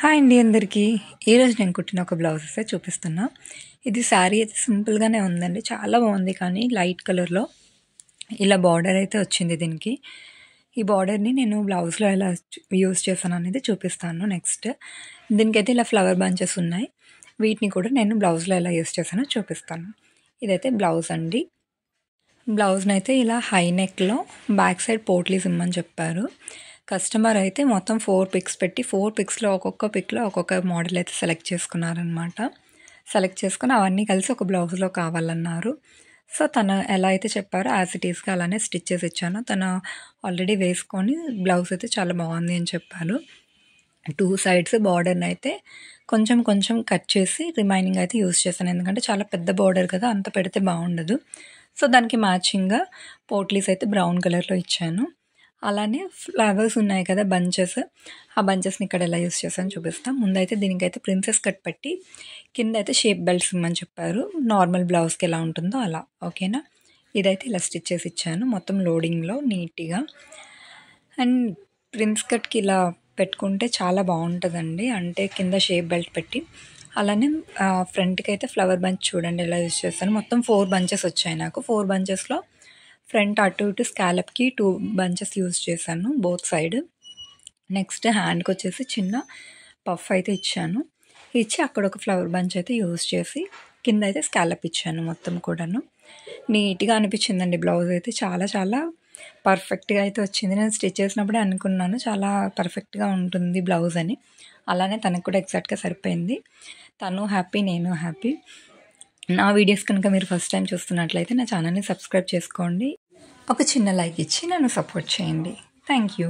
Hi అండి అందరికీ. ఈరోజు నేను కుట్టిన ఒక బ్లౌజ్ అయితే చూపిస్తున్నా. ఇది శారీ అయితే సింపుల్గానే ఉందండి, చాలా బాగుంది. కానీ లైట్ కలర్లో ఇలా బార్డర్ అయితే వచ్చింది దీనికి. ఈ బార్డర్ని నేను బ్లౌజ్లో ఎలా యూస్ చేశాను అనేది చూపిస్తాను. నెక్స్ట్ దీనికైతే ఇలా ఫ్లవర్ బంచెస్ ఉన్నాయి, వీటిని కూడా నేను బ్లౌజ్లో ఎలా యూస్ చేశానో చూపిస్తాను. ఇదైతే బ్లౌజ్ అండి. బ్లౌజ్ని అయితే ఇలా హై నెక్లో బ్యాక్ సైడ్ పోట్లీస్ ఇమ్మని చెప్పారు. కస్టమర్ అయితే మొత్తం 4 పిక్స్ పెట్టి 4 పిక్స్లో ఒక్కొక్క పిక్లో ఒక్కొక్క మోడల్ అయితే సెలెక్ట్ చేసుకున్నారనమాట. సెలెక్ట్ చేసుకుని అవన్నీ కలిసి ఒక బ్లౌజ్లో కావాలన్నారు. సో తను ఎలా అయితే చెప్పారో యాజ్ ఇట్ ఈస్గా అలానే స్టిచ్ చేసి ఇచ్చాను. తను ఆల్రెడీ వేసుకొని బ్లౌజ్ అయితే చాలా బాగుంది అని చెప్పారు. 2 సైడ్స్ బార్డర్ని అయితే కొంచెం కొంచెం కట్ చేసి రిమైనింగ్ అయితే యూస్ చేశాను, ఎందుకంటే చాలా పెద్ద బార్డర్ కదా, అంత పెడితే బాగుండదు. సో దానికి మ్యాచింగ్గా పోట్లీస్ అయితే బ్రౌన్ కలర్లో ఇచ్చాను. అలానే ఫ్లవర్స్ ఉన్నాయి కదా బంచెస్, ఆ బంచెస్ని ఇక్కడ ఎలా యూస్ చేస్తాను చూపిస్తాను. ముందైతే దీనికైతే ప్రిన్సెస్ కట్ పెట్టి కింద అయితే షేప్ బెల్ట్స్ ఇమ్మని చెప్పారు, నార్మల్ బ్లౌజ్కి ఎలా ఉంటుందో అలా. ఓకేనా, ఇదైతే ఇలా స్టిచ్ చేసి ఇచ్చాను మొత్తం లోడింగ్లో నీట్గా. అండ్ ప్రిన్స్ కట్కి ఇలా పెట్టుకుంటే చాలా బాగుంటుందండి, అంటే కింద షేప్ బెల్ట్ పెట్టి. అలానే ఫ్రంట్కి అయితే ఫ్లవర్ బంచ్ చూడండి ఎలా యూస్ చేస్తాను. మొత్తం 4 బంచెస్ వచ్చాయి నాకు. 4 బంచెస్లో ఫ్రంట్ అటు ఇటు స్కాలప్కి 2 బంచెస్ యూస్ చేశాను బోత్ సైడ్. నెక్స్ట్ హ్యాండ్కి వచ్చేసి చిన్న పఫ్ అయితే ఇచ్చాను. ఇచ్చి అక్కడ ఒక ఫ్లవర్ బంచ్ అయితే యూస్ చేసి కింద అయితే స్కాలప్ ఇచ్చాను మొత్తం కూడాను. నీట్గా అనిపించిందండి బ్లౌజ్ అయితే, చాలా చాలా పర్ఫెక్ట్గా అయితే వచ్చింది. నేను స్టిచ్ చేసినప్పుడే అనుకున్నాను చాలా పర్ఫెక్ట్గా ఉంటుంది బ్లౌజ్ అని. అలానే తనకు కూడా ఎగ్జాక్ట్గా సరిపోయింది. తను హ్యాపీ, నేను హ్యాపీ. నా వీడియోస్ కనుక మీరు ఫస్ట్ టైం చూస్తున్నట్లయితే నా ఛానల్ని సబ్స్క్రైబ్ చేసుకోండి, ఒక చిన్న లైక్ ఇచ్చి నన్ను సపోర్ట్ చేయండి. Thank you.